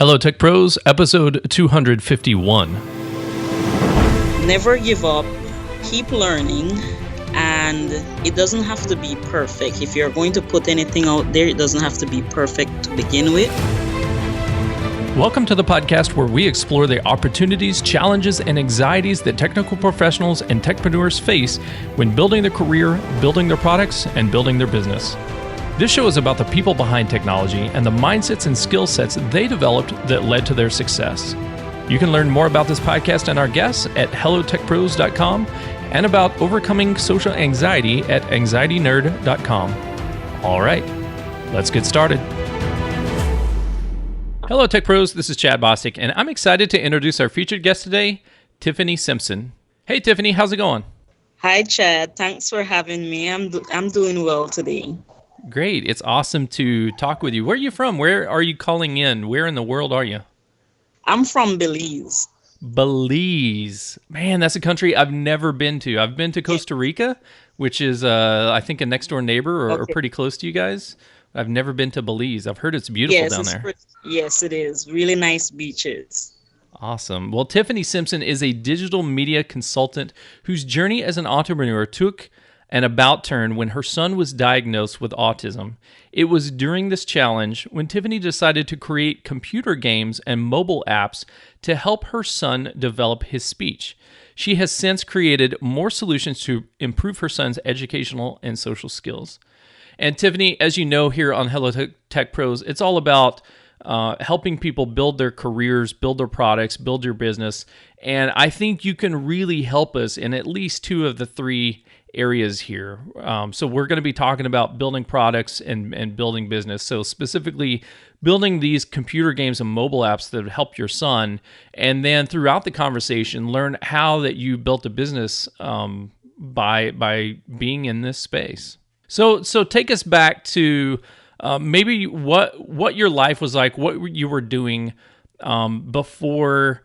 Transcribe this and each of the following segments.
Hello Tech Pros, episode 251. Never give up, keep learning, and it doesn't have to be perfect. If you're going to put anything out there, it doesn't have to be perfect to begin with. Welcome to the podcast where we explore the opportunities, challenges, and anxieties that technical professionals and techpreneurs face when building their career, building their products, and building their business. This show is about the people behind technology and the mindsets and skill sets they developed that led to their success. You can learn more about this podcast and our guests at hellotechpros.com and about overcoming social anxiety at anxietynerd.com. All right, let's get started. Hello Tech Pros, this is Chad Bostic, and I'm excited to introduce our featured guest today, Tiffany Simpson. Hey Tiffany, how's it going? Hi Chad, thanks for having me. I'm doing well today. Great. It's awesome to talk with you. Where are you from? Where are you calling in? Where in the world are you? I'm from Belize. Belize. Man, that's a country I've never been to. I've been to Costa Rica, which is, I think, a next door neighbor or pretty close to you guys. I've never been to Belize. I've heard it's beautiful down there. Yes, it is. Really nice beaches. Awesome. Well, Tiffany Simpson is a digital media consultant whose journey as an entrepreneur took an about turn when her son was diagnosed with autism. It was during this challenge when Tiffany decided to create computer games and mobile apps to help her son develop his speech. She has since created more solutions to improve her son's educational and social skills. And Tiffany, as you know here on Hello Tech Pros, it's all about helping people build their careers, build their products, build your business. And I think you can really help us in at least two of the three areas here. So we're going to be talking about building products and building business. So specifically building these computer games and mobile apps that help your son. And then throughout the conversation, learn how that you built a business by being in this space. So take us back to maybe what your life was like, what you were doing before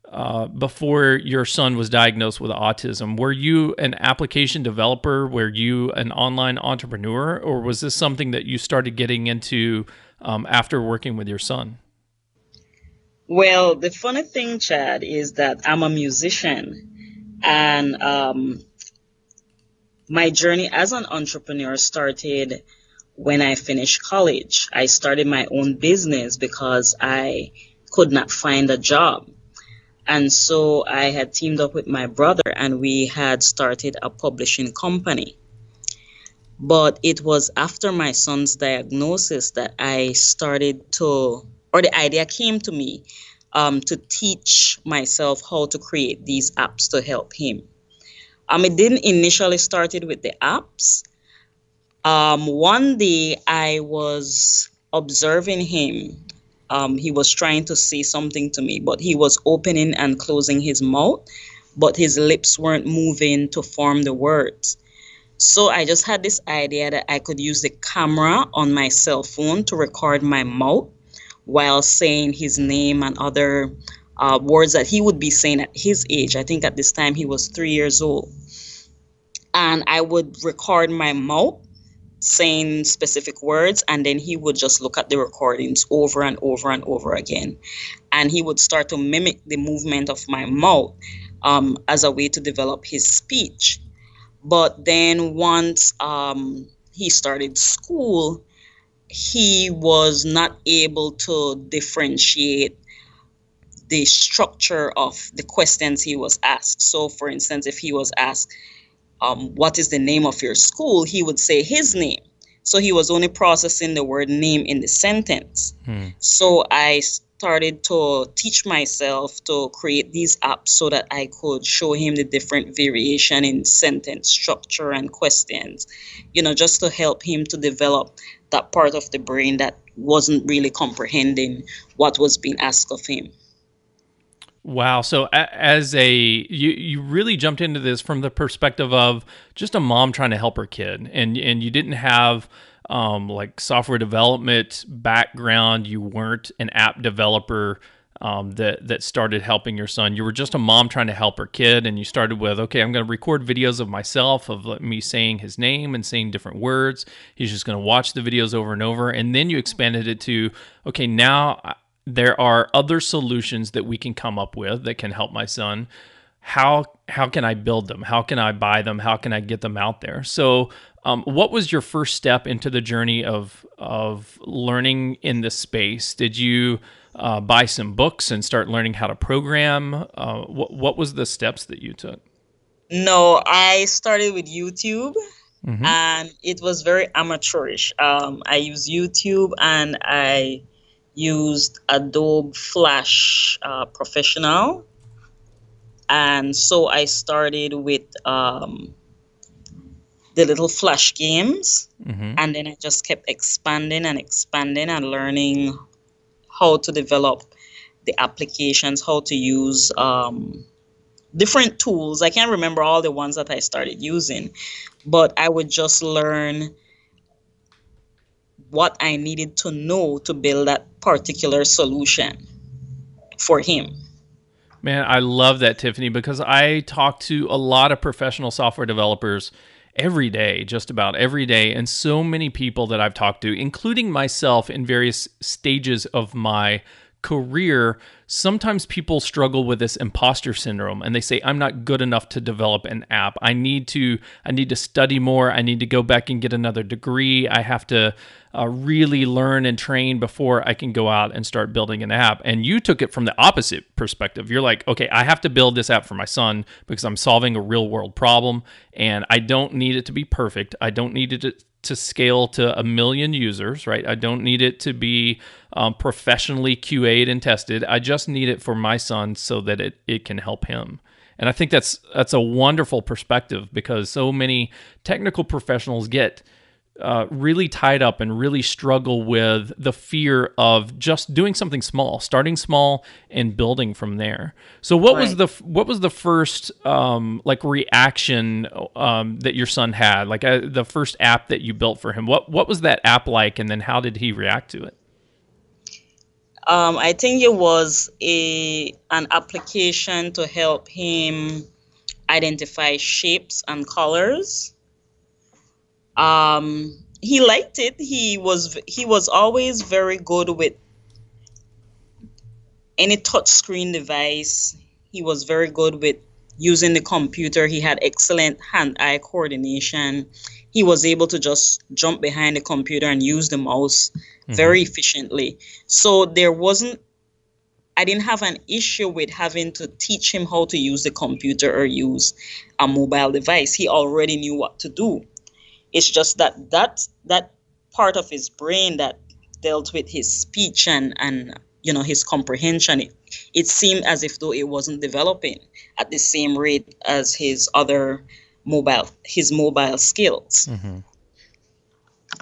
your son was diagnosed with autism. Were you an application developer? Were you an online entrepreneur? Or was this something that you started getting into after working with your son? Well, the funny thing, Chad, is that I'm a musician, and my journey as an entrepreneur started when I finished college. I started my own business because I could not find a job. And so I had teamed up with my brother and we had started a publishing company. But it was after my son's diagnosis that I started to, or the idea came to me to teach myself how to create these apps to help him. It didn't initially started with the apps. One day I was observing him. He was trying to say something to me, but he was opening and closing his mouth, but his lips weren't moving to form the words. So I just had this idea that I could use the camera on my cell phone to record my mouth while saying his name and other words that he would be saying at his age. I think at this time he was 3 years old. And I would record my mouth saying specific words, and then he would just look at the recordings over and over and over again, and he would start to mimic the movement of my mouth as a way to develop his speech. But then once he started school, he was not able to differentiate the structure of the questions he was asked. So for instance, if he was asked, what is the name of your school? He would say his name. So he was only processing the word name in the sentence. So I started to teach myself to create these apps so that I could show him the different variation in sentence structure and questions, just to help him to develop that part of the brain that wasn't really comprehending what was being asked of him. Wow. So you really jumped into this from the perspective of just a mom trying to help her kid, and you didn't have like software development background. You weren't an app developer that started helping your son. You were just a mom trying to help her kid, and you started with, okay, I'm going to record videos of myself, of me saying his name and saying different words. He's just going to watch the videos over and over. And then you expanded it to, okay, now there are other solutions that we can come up with that can help my son. How can I build them? How can I buy them? How can I get them out there? So, what was your first step into the journey of learning in this space? Did you buy some books and start learning how to program? What was the steps that you took? No, I started with YouTube, Mm-hmm. and it was very amateurish. I used YouTube and I used Adobe Flash Professional. And so I started with the little Flash games. Mm-hmm. And then I just kept expanding and expanding and learning how to develop the applications, how to use different tools. I can't remember all the ones that I started using, but I would just learn what I needed to know to build that particular solution for him. Man, I love that, Tiffany, because I talk to a lot of professional software developers every day, just about every day. And so many people that I've talked to, including myself in various stages of my career, sometimes people struggle with this imposter syndrome and they say, I'm not good enough to develop an app. I need to study more. I need to go back and get another degree. I have to really learn and train before I can go out and start building an app. And you took it from the opposite perspective. You're like, okay, I have to build this app for my son because I'm solving a real world problem and I don't need it to be perfect. I don't need it to scale to 1 million users, right? I don't need it to be professionally QA'd and tested. I just need it for my son so that it can help him. And I think that's a wonderful perspective because so many technical professionals get really tied up and really struggle with the fear of just doing something small, starting small and building from there. So what was the first reaction that your son had? Like the first app that you built for him? What was that app like, and then how did he react to it? I think it was an application to help him identify shapes and colors. He liked it. He was always very good with any touchscreen device. He was very good with using the computer. He had excellent hand-eye coordination. He was able to just jump behind the computer and use the mouse very efficiently. So I didn't have an issue with having to teach him how to use the computer or use a mobile device. He already knew what to do. It's just that part of his brain that dealt with his speech and his comprehension, it seemed as if though it wasn't developing at the same rate as his mobile skills. Mm-hmm.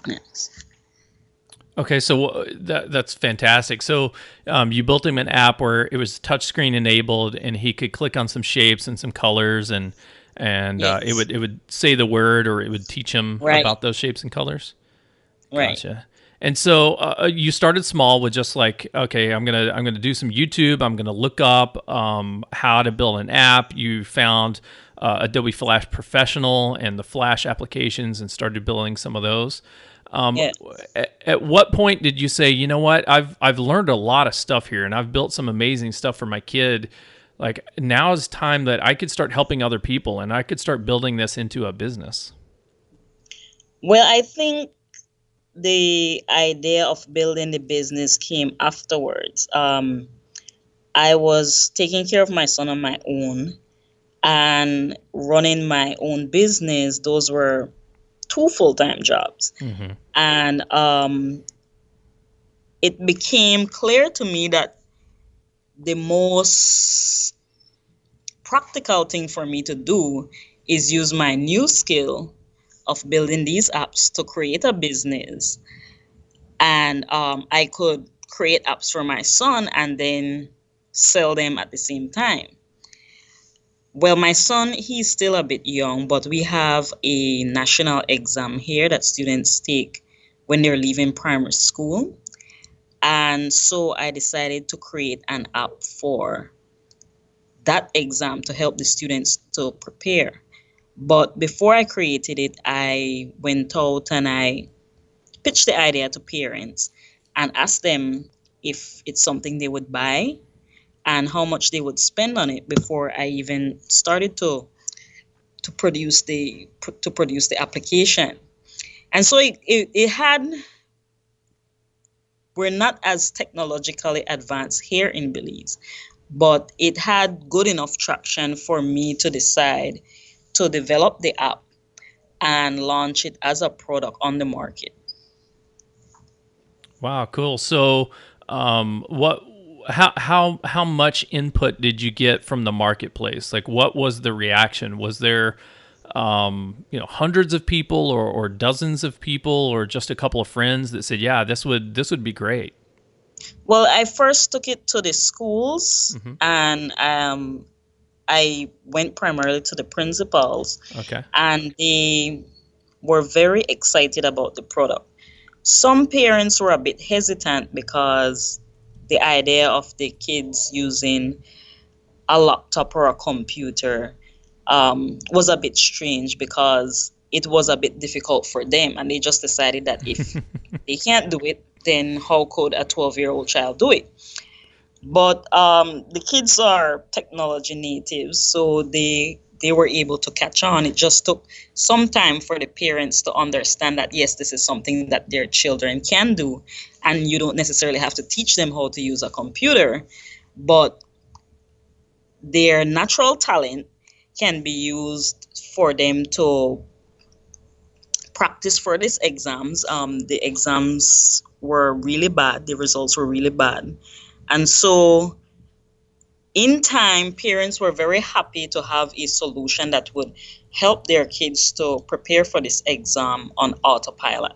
Yes. Okay, so that's fantastic. So you built him an app where it was touchscreen enabled, and he could click on some shapes and some colors, and Yes. it would say the word, or it would teach him about those shapes and colors. Right. Gotcha. And so you started small with just like, okay, I'm gonna do some YouTube. I'm gonna look up how to build an app. You found Adobe Flash Professional and the Flash applications and started building some of those. Yes. At what point did you say, you know what, I've learned a lot of stuff here and I've built some amazing stuff for my kid. Like now is time that I could start helping other people and I could start building this into a business? Well, I think the idea of building the business came afterwards. I was taking care of my son on my own and running my own business. Those were 2 full-time jobs. Mm-hmm. And it became clear to me that the most practical thing for me to do is use my new skill of building these apps to create a business. And I could create apps for my son and then sell them at the same time. Well, my son, he's still a bit young, but we have a national exam here that students take when they're leaving primary school. And so I decided to create an app for that exam to help the students to prepare. But before I created it, I went out and I pitched the idea to parents and asked them, if it's something they would buy and how much they would spend on it before I even started to produce the application. And so it had, we're not as technologically advanced here in Belize, but it had good enough traction for me to decide to develop the app and launch it as a product on the market. Wow, cool. So, what, how much input did you get from the marketplace? Like, what was the reaction? Was there, hundreds of people or dozens of people or just a couple of friends that said, yeah, this would be great? Well, I first took it to the schools, Mm-hmm. and I went primarily to the principals, Okay. and they were very excited about the product. Some parents were a bit hesitant because the idea of the kids using a laptop or a computer was a bit strange because it was a bit difficult for them. And they just decided that if they can't do it, then how could a 12-year-old child do it? But the kids are technology natives, so they were able to catch on. It just took some time for the parents to understand that, yes, this is something that their children can do, and you don't necessarily have to teach them how to use a computer, but their natural talent can be used for them to practice for these exams. The exams were really bad, the results were really bad. And so in time, parents were very happy to have a solution that would help their kids to prepare for this exam on autopilot.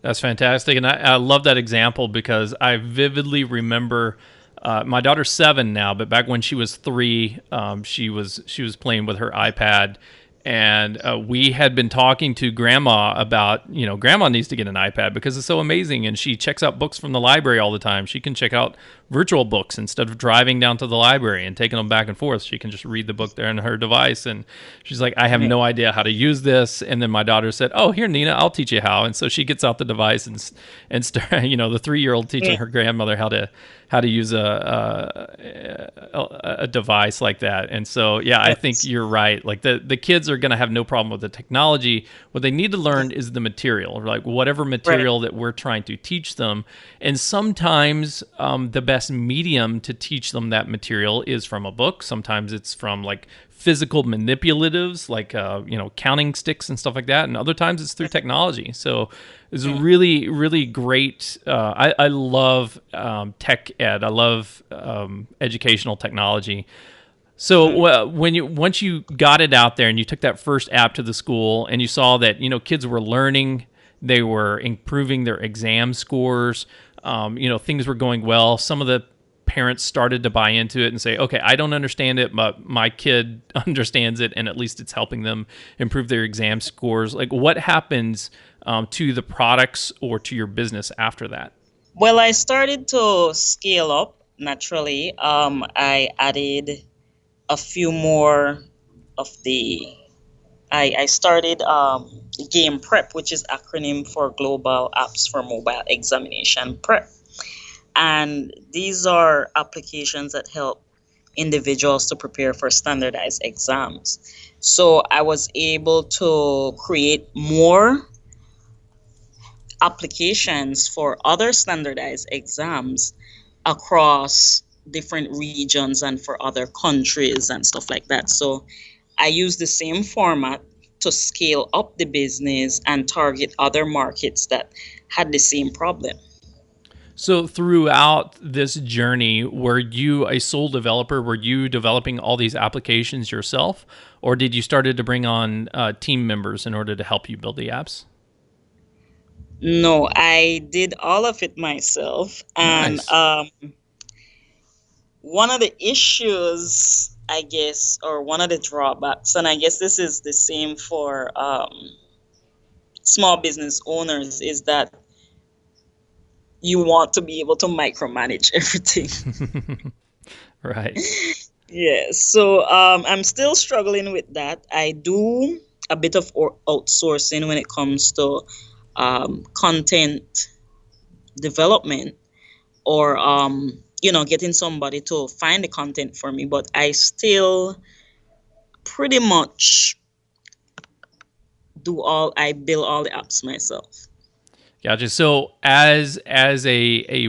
That's fantastic, and I love that example because I vividly remember. My daughter's 7 now, but back when she was 3, she was playing with her iPad, and we had been talking to Grandma about, Grandma needs to get an iPad because it's so amazing, and she checks out books from the library all the time. She can check out virtual books instead of driving down to the library and taking them back and forth. She can just read the book there on her device, and she's like, I have no idea how to use this. And then my daughter said, oh, here, Nina, I'll teach you how. And so she gets out the device and start, the 3-year-old teaching her grandmother how to use a device like that. And so, yeah, I think you're right. Like the kids are going to have no problem with the technology. What they need to learn is the material, like whatever material that we're trying to teach them. And sometimes the best medium to teach them that material is from a book. Sometimes it's from like physical manipulatives, like counting sticks and stuff like that. And other times it's through technology. So it's really, really great. I love tech ed. I love educational technology. So once you got it out there and you took that first app to the school and you saw that kids were learning, they were improving their exam scores, things were going well. Some of the parents started to buy into it and say, okay, I don't understand it, but my kid understands it, and at least it's helping them improve their exam scores. Like, what happens to the products or to your business after that? Well, I started to scale up naturally. I added a few more of I started Game Prep, which is acronym for Global Apps for Mobile Examination Prep. And these are applications that help individuals to prepare for standardized exams. So I was able to create more applications for other standardized exams across different regions and for other countries and stuff like that. So I use the same format to scale up the business and target other markets that had the same problem. So throughout this journey, were you a sole developer? Were you developing all these applications yourself, or did you started to bring on team members in order to help you build the apps? No, I did all of it myself. And Nice. One of the issues, I guess, or one of the drawbacks, and I guess this is the same for small business owners, is that you want to be able to micromanage everything. Right. Yeah, so I'm still struggling with that. I do a bit of outsourcing when it comes to content development, or getting somebody to find the content for me, but I still pretty much I build all the apps myself. Gotcha. So as a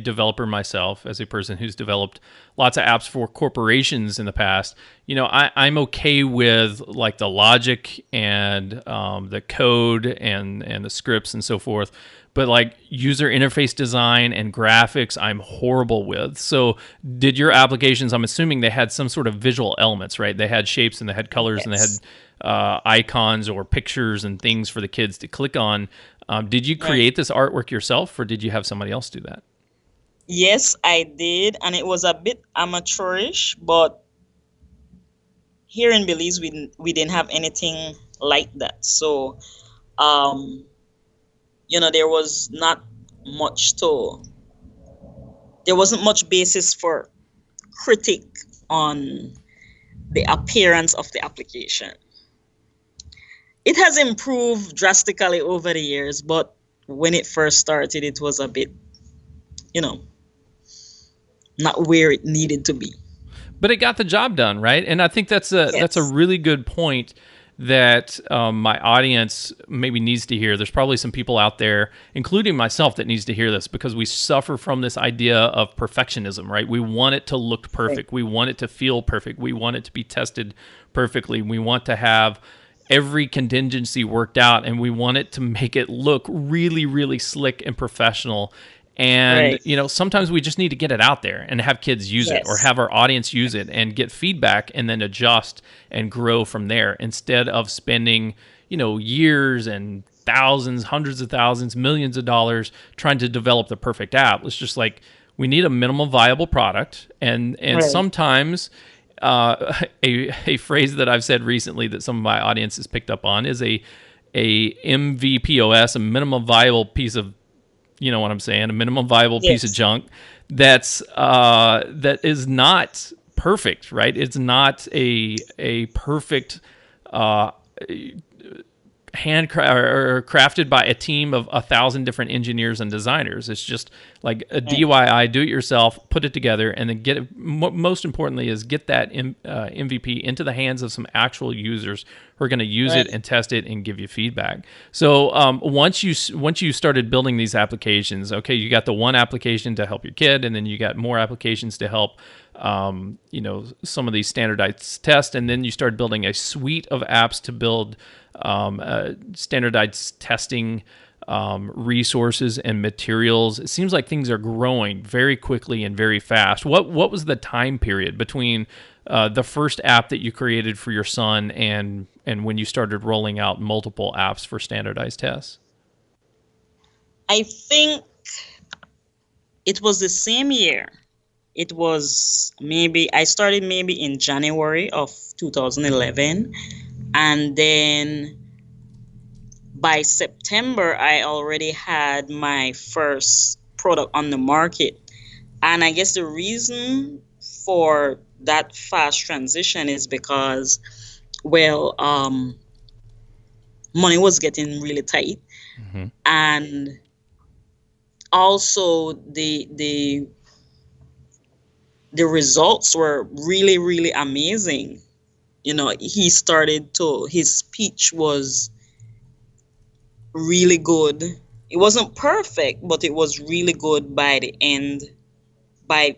developer myself, as a person who's developed lots of apps for corporations in the past, I'm okay with like the logic and the code and the scripts and so forth. But like user interface design and graphics, I'm horrible with. So did your applications, I'm assuming they had some sort of visual elements, right? They had shapes and they had colors. Yes. And they had icons or pictures and things for the kids to click on. Did you create this artwork yourself, or did you have somebody else do that? Yes, I did. And it was a bit amateurish, but here in Belize, we didn't have anything like that. So, there was not much there wasn't much basis for critique on the appearance of the application. It has improved drastically over the years, but when it first started, it was a bit, not where it needed to be. But it got the job done, right? And I think that's a really good point that my audience maybe needs to hear. There's probably some people out there, including myself, that needs to hear this, because we suffer from this idea of perfectionism, right? We want it to look perfect. Right. We want it to feel perfect. We want it to be tested perfectly. We want to have every contingency worked out, and we want it to make it look really, really slick and professional. And, sometimes we just need to get it out there and have kids use it, or have our audience use it and get feedback and then adjust and grow from there, instead of spending, years and thousands, hundreds of thousands, millions of dollars trying to develop the perfect app. It's just like, we need a minimum viable product. And sometimes a phrase that I've said recently that some of my audience has picked up on is a MVPOS, a minimum viable piece of, you know what I'm saying, a minimum viable piece of junk that is not perfect, right? It's not a perfect crafted by a team of 1,000 different engineers and designers. It's just like a DIY, do it yourself, put it together, and then get it. Most importantly is get that MVP into the hands of some actual users who are going to use it and test it and give you feedback. So once you started building these applications, okay, you got the one application to help your kid, and then you got more applications to help some of these standardized tests, and then you started building a suite of apps to build standardized testing resources and materials. It seems like things are growing very quickly and very fast. What was the time period between the first app that you created for your son and when you started rolling out multiple apps for standardized tests? I think it was the same year. It was I started maybe in January of 2011. And then by September, I already had my first product on the market. And I guess the reason for that fast transition is because, money was getting really tight. Mm-hmm. And also the results were really, really amazing. His speech was really good. It wasn't perfect, but it was really good by the end. By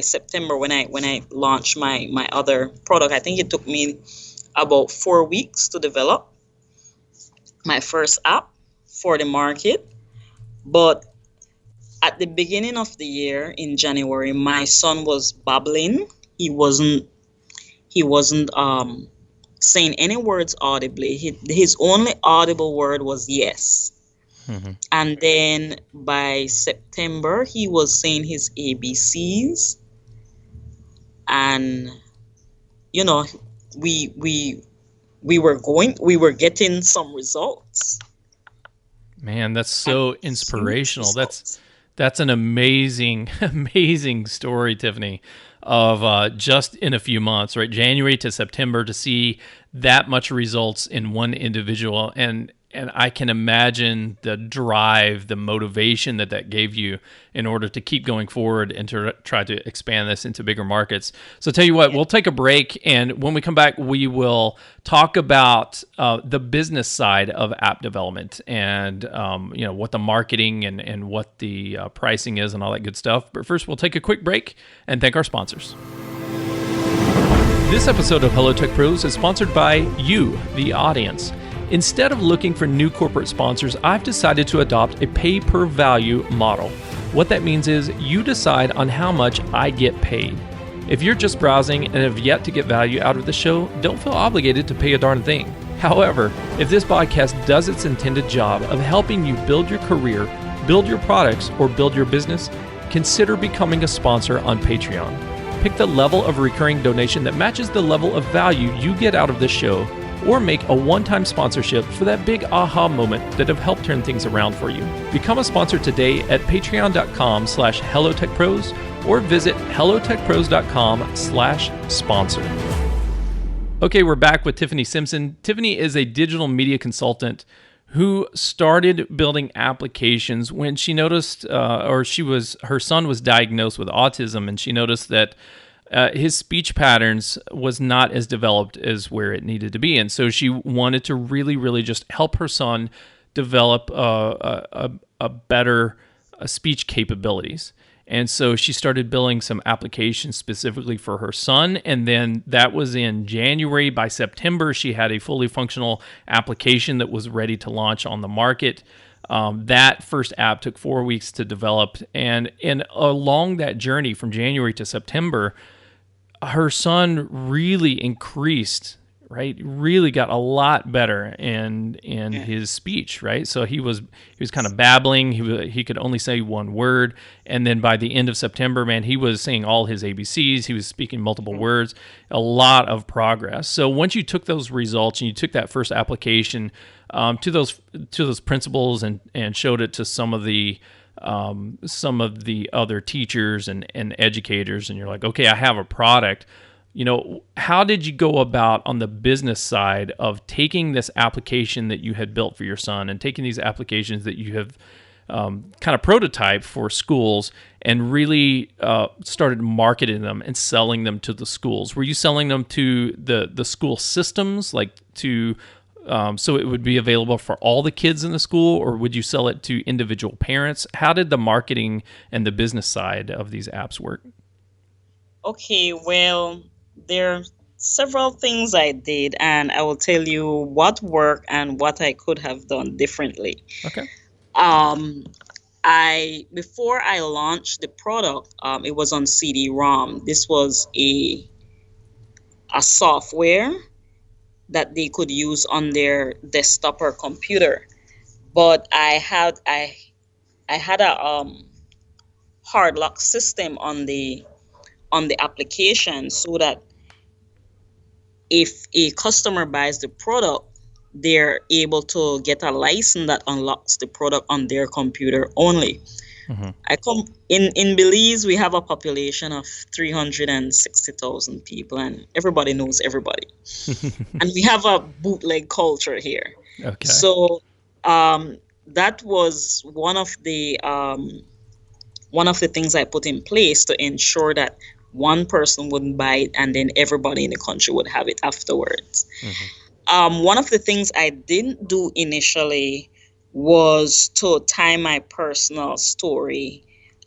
September, when I launched my other product, I think it took me about 4 weeks to develop my first app for the market. But at the beginning of the year, in January, my son was babbling. He wasn't saying any words audibly. His only audible word was yes. Mm-hmm. And then by September, he was saying his ABCs. And, we were getting some results. Man, that's so inspirational. That's an amazing, amazing story, Tiffany, of just in a few months, right? January to September, to see that much results in one individual. And I can imagine the drive, the motivation that gave you in order to keep going forward and to try to expand this into bigger markets. So tell you what, we'll take a break, and when we come back, we will talk about the business side of app development and what the marketing and what the pricing is and all that good stuff. But first, we'll take a quick break and thank our sponsors. This episode of Hello Tech Pros is sponsored by you, the audience. Instead of looking for new corporate sponsors, I've decided to adopt a pay-per-value model. What that means is you decide on how much I get paid. If you're just browsing and have yet to get value out of the show, don't feel obligated to pay a darn thing. However, if this podcast does its intended job of helping you build your career, build your products, or build your business, consider becoming a sponsor on Patreon. Pick the level of recurring donation that matches the level of value you get out of the show, or make a one-time sponsorship for that big aha moment that have helped turn things around for you. Become a sponsor today at patreon.com/hellotechpros or visit hellotechpros.com/sponsor. Okay, we're back with Tiffany Simpson. Tiffany is a digital media consultant who started building applications when she noticed, her son was diagnosed with autism, and she noticed that his speech patterns was not as developed as where it needed to be. And so she wanted to really, really just help her son develop a better speech capabilities. And so she started building some applications specifically for her son. And then that was in January. By September, she had a fully functional application that was ready to launch on the market. That first app took 4 weeks to develop. And along that journey from January to September, her son really increased, right? Really got a lot better in his speech, right? So he was kind of babbling. He could only say one word, and then by the end of September, man, he was saying all his ABCs. He was speaking multiple words. A lot of progress. So once you took those results and you took that first application to those principals and showed it to some of the other teachers and educators, and you're like, okay, I have a product. How did you go about on the business side of taking this application that you had built for your son and taking these applications that you have kind of prototyped for schools and really started marketing them and selling them to the schools? Were you selling them to the school systems, like to so it would be available for all the kids in the school, or would you sell it to individual parents? How did the marketing and the business side of these apps work? Okay, well, there are several things I did, and I will tell you what worked and what I could have done differently. Okay. Before I launched the product, it was on CD-ROM. This was a software that they could use on their desktop or computer, but I had a hard lock system on the application, so that if a customer buys the product, they're able to get a license that unlocks the product on their computer only. Mm-hmm. In Belize, we have a population of 360,000 people, and everybody knows everybody. And we have a bootleg culture here. Okay. So that was one of the things I put in place to ensure that one person wouldn't buy it and then everybody in the country would have it afterwards. Mm-hmm. One of the things I didn't do initially was to tie my personal story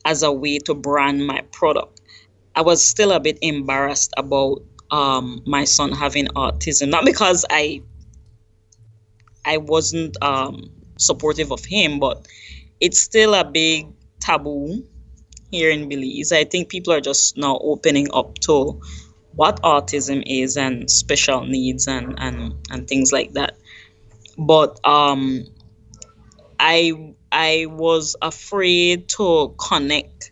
as a way to brand my product. I was still a bit embarrassed about my son having autism, not because I wasn't supportive of him, but it's still a big taboo here in Belize. I think people are just now opening up to what autism is and special needs and things like that. But I was afraid to connect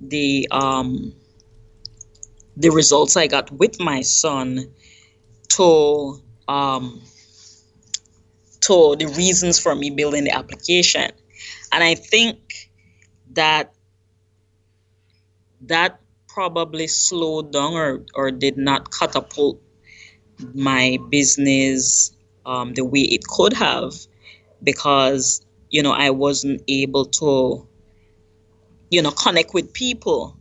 the results I got with my son to the reasons for me building the application. And I think that probably slowed down or did not catapult my business the way it could have, because, I wasn't able to, connect with people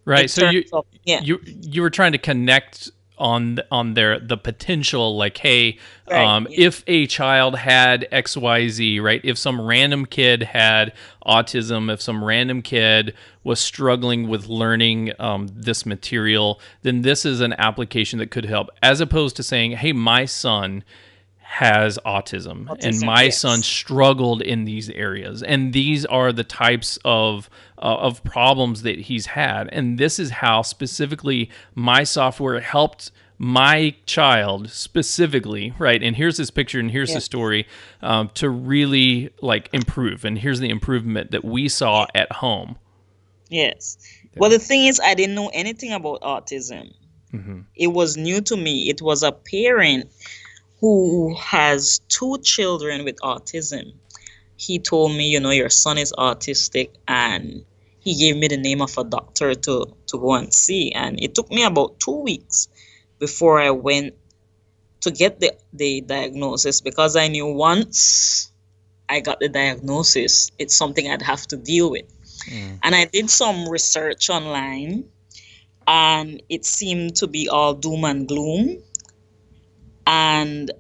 in Right. So terms of, yeah, you were trying to connect on the potential, like, hey, right, yeah, if a child had XYZ, right? If some random kid had autism, if some random kid was struggling with learning this material, then this is an application that could help, as opposed to saying, hey, my son has autism and autism, my son yes, struggled in these areas and these are the types of problems that he's had, and this is how specifically my software helped my child specifically, right? And here's this picture and here's the yeah, story, to really like improve, and here's the improvement that we saw yeah, at home. yes. Well, the thing is, I didn't know anything about autism. It was new to me. It was a parent who has two children with autism. He told me, your son is autistic, and he gave me the name of a doctor to go and see. And it took me about 2 weeks before I went to get the diagnosis, because I knew once I got the diagnosis, it's something I'd have to deal with. And I did some research online, and it seemed to be all doom and gloom. And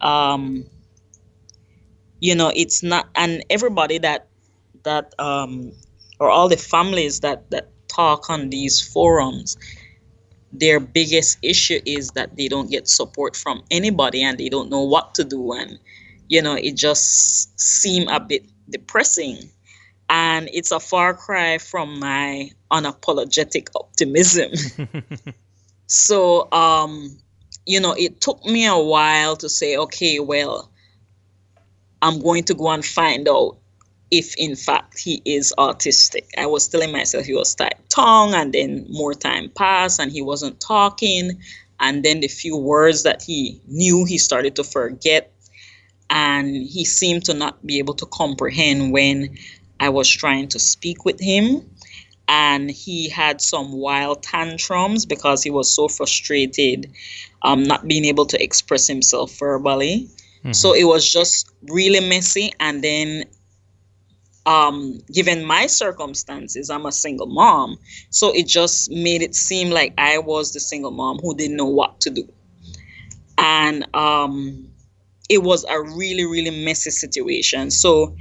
it's not, and everybody that or all the families that talk on these forums, their biggest issue is that they don't get support from anybody and they don't know what to do, and it just seemed a bit depressing, and it's a far cry from my unapologetic optimism. So it took me a while to say, okay, well, I'm going to go and find out if in fact he is autistic. I was telling myself he was tight tongue, and then more time passed and he wasn't talking, and then the few words that he knew he started to forget, and he seemed to not be able to comprehend when I was trying to speak with him. And he had some wild tantrums because he was so frustrated, not being able to express himself verbally. So it was just really messy. And then, given my circumstances, I'm a single mom. So it just made it seem like I was the single mom who didn't know what to do. And it was a really, really messy situation. So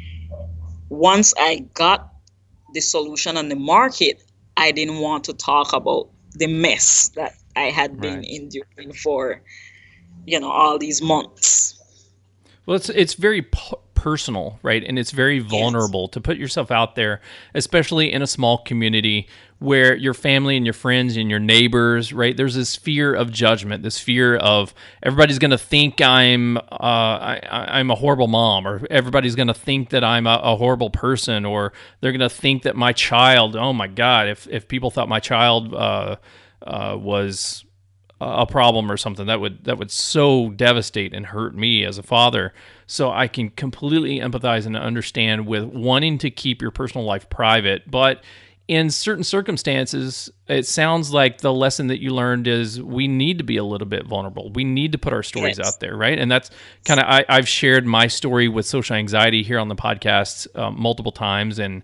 once I got the solution on the market, I didn't want to talk about the mess that I had been enduring for, all these months. Well, it's very personal, right? And it's very vulnerable to put yourself out there, especially in a small community where your family and your friends and your neighbors, right? There's this fear of judgment, this fear of everybody's going to think I'm a horrible mom, or everybody's going to think that I'm a horrible person, or they're going to think that my child, oh my God, if people thought my child was a problem or something, that would so devastate and hurt me as a father. So I can completely empathize and understand with wanting to keep your personal life private, but in certain circumstances, it sounds like the lesson that you learned is we need to be a little bit vulnerable. We need to put our stories out there, right? And that's kind of, I've shared my story with social anxiety here on the podcast multiple times, and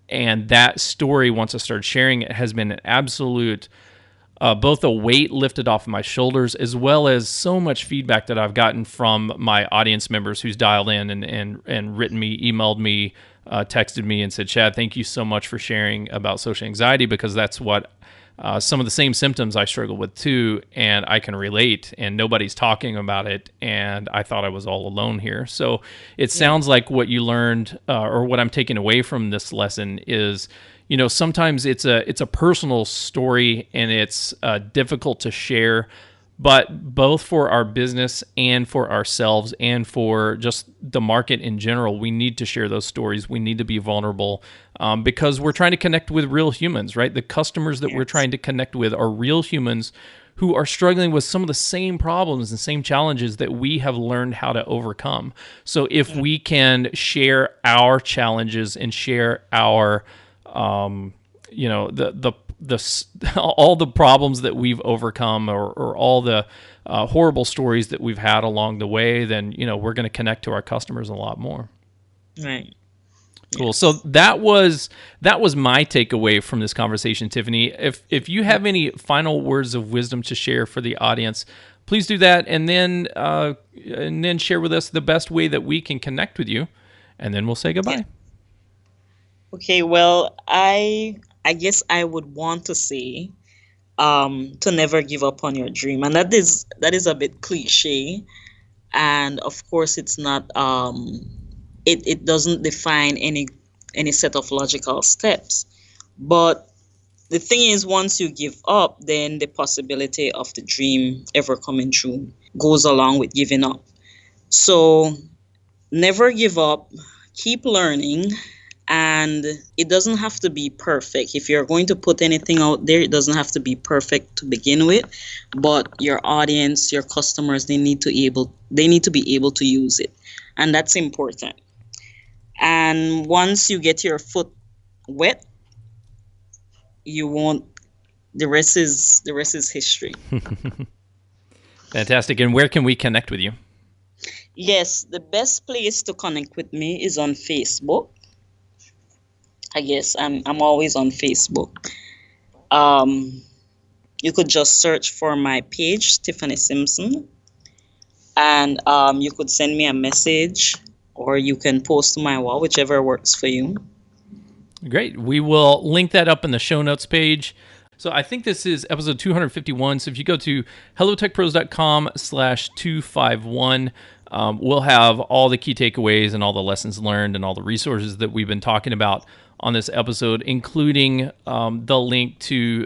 that story, once I started sharing it, has been an absolute both a weight lifted off of my shoulders, as well as so much feedback that I've gotten from my audience members who's dialed in and written me, emailed me, texted me and said, Chad, thank you so much for sharing about social anxiety, because that's what some of the same symptoms I struggle with too, and I can relate, and nobody's talking about it, and I thought I was all alone here. So it sounds like what you learned, or what I'm taking away from this lesson is, sometimes it's a personal story and it's difficult to share, but both for our business and for ourselves and for just the market in general, we need to share those stories. We need to be vulnerable because we're trying to connect with real humans, right? The customers that we're trying to connect with are real humans who are struggling with some of the same problems and same challenges that we have learned how to overcome. So if we can share our challenges and share our the all the problems that we've overcome, or all the horrible stories that we've had along the way, then we're going to connect to our customers a lot more. Right. Cool. So that was my takeaway from this conversation, Tiffany. If you have any final words of wisdom to share for the audience, please do that, and then share with us the best way that we can connect with you, and then we'll say goodbye. Yeah. Okay. Well, I guess I would want to say to never give up on your dream, and that is a bit cliche, and of course it's not. It doesn't define any set of logical steps. But the thing is, once you give up, then the possibility of the dream ever coming true goes along with giving up. So never give up, keep learning, and it doesn't have to be perfect. If you're going to put anything out there, it doesn't have to be perfect to begin with, but your audience, your customers, they need to be able to use it. And that's important. And once you get your foot wet, you won't. The rest is history. Fantastic. And where can we connect with you? Yes, the best place to connect with me is on Facebook. I guess I'm always on Facebook. You could just search for my page, Tiffany Simpson, and you could send me a message, or you can post to my wall, whichever works for you. Great. We will link that up in the show notes page. So I think this is episode 251. So if you go to hellotechpros.com/251, we'll have all the key takeaways and all the lessons learned and all the resources that we've been talking about on this episode, including the link to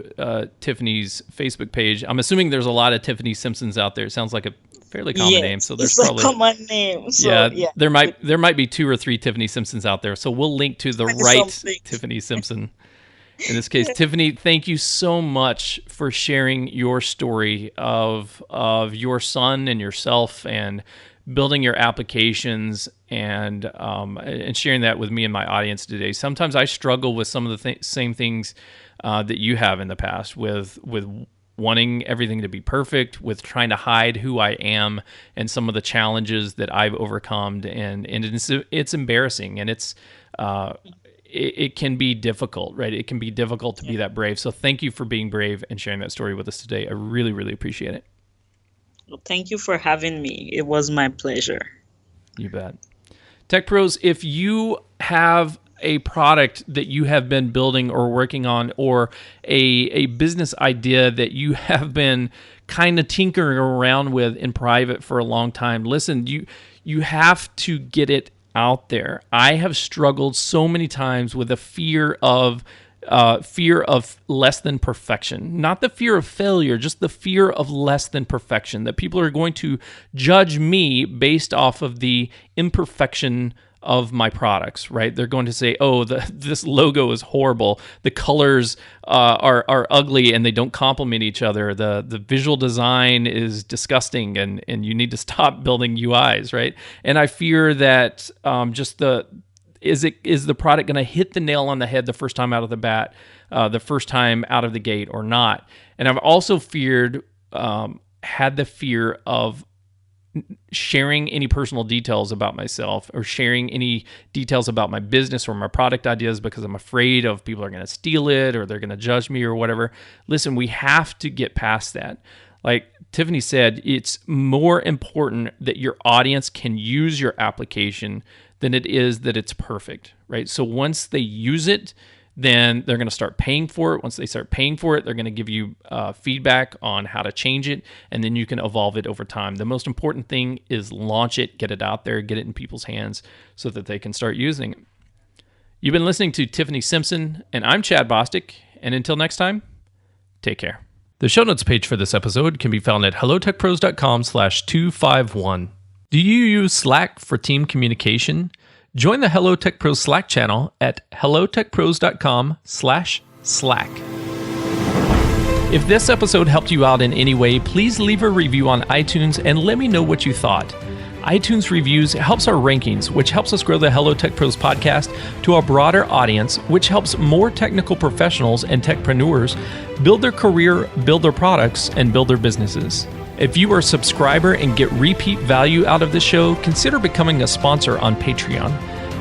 Tiffany's Facebook page. I'm assuming there's a lot of Tiffany Simpsons out there. It sounds like a fairly common name, so there's probably a common name. So, yeah, there might be 2 or 3 Tiffany Simpsons out there. So we'll link to the right Tiffany Simpson. In this case, Tiffany, thank you so much for sharing your story of your son and yourself, and building your applications, and sharing that with me and my audience today. Sometimes I struggle with some of the same things that you have in the past, with wanting everything to be perfect, with trying to hide who I am, and some of the challenges that I've overcome, and it's embarrassing, and it can be difficult, right? It can be difficult to be that brave. So thank you for being brave and sharing that story with us today. I really, really appreciate it. Well, thank you for having me. It was my pleasure. You bet. Tech Pros, if you have a product that you have been building or working on, or a business idea that you have been kind of tinkering around with in private for a long time, listen, you have to get it out there. I have struggled so many times with a fear of less than perfection. Not the fear of failure, just the fear of less than perfection, that people are going to judge me based off of the imperfection of my products, right? They're going to say, oh, this logo is horrible. The colors are ugly and they don't complement each other. The visual design is disgusting, and you need to stop building UIs, right? And I fear that is the product going to hit the nail on the head the first time out of the bat, the first time out of the gate, or not? And I've also had the fear of sharing any personal details about myself, or sharing any details about my business or my product ideas, because I'm afraid of people are going to steal it, or they're going to judge me, or whatever. Listen, we have to get past that. Like Tiffany said, it's more important that your audience can use your application than it is that it's perfect, right? So once they use it, then they're going to start paying for it. Once they start paying for it, they're going to give you feedback on how to change it, and then you can evolve it over time. The most important thing is launch it, get it out there, get it in people's hands so that they can start using it. You've been listening to Tiffany Simpson, and I'm Chad Bostic, and until next time, take care. The show notes page for this episode can be found at hellotechpros.com/251. Do you use Slack for team communication? Join the Hello Tech Pros Slack channel at hellotechpros.com/Slack. If this episode helped you out in any way, please leave a review on iTunes and let me know what you thought. iTunes reviews helps our rankings, which helps us grow the Hello Tech Pros podcast to a broader audience, which helps more technical professionals and techpreneurs build their career, build their products, and build their businesses. If you are a subscriber and get repeat value out of this show, consider becoming a sponsor on Patreon.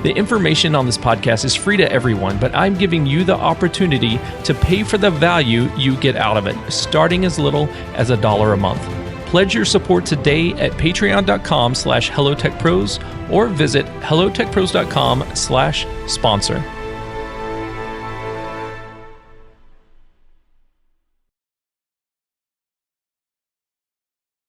The information on this podcast is free to everyone, but I'm giving you the opportunity to pay for the value you get out of it, starting as little as $1 a month. Pledge your support today at patreon.com/hellotechpros or visit hellotechpros.com/sponsor.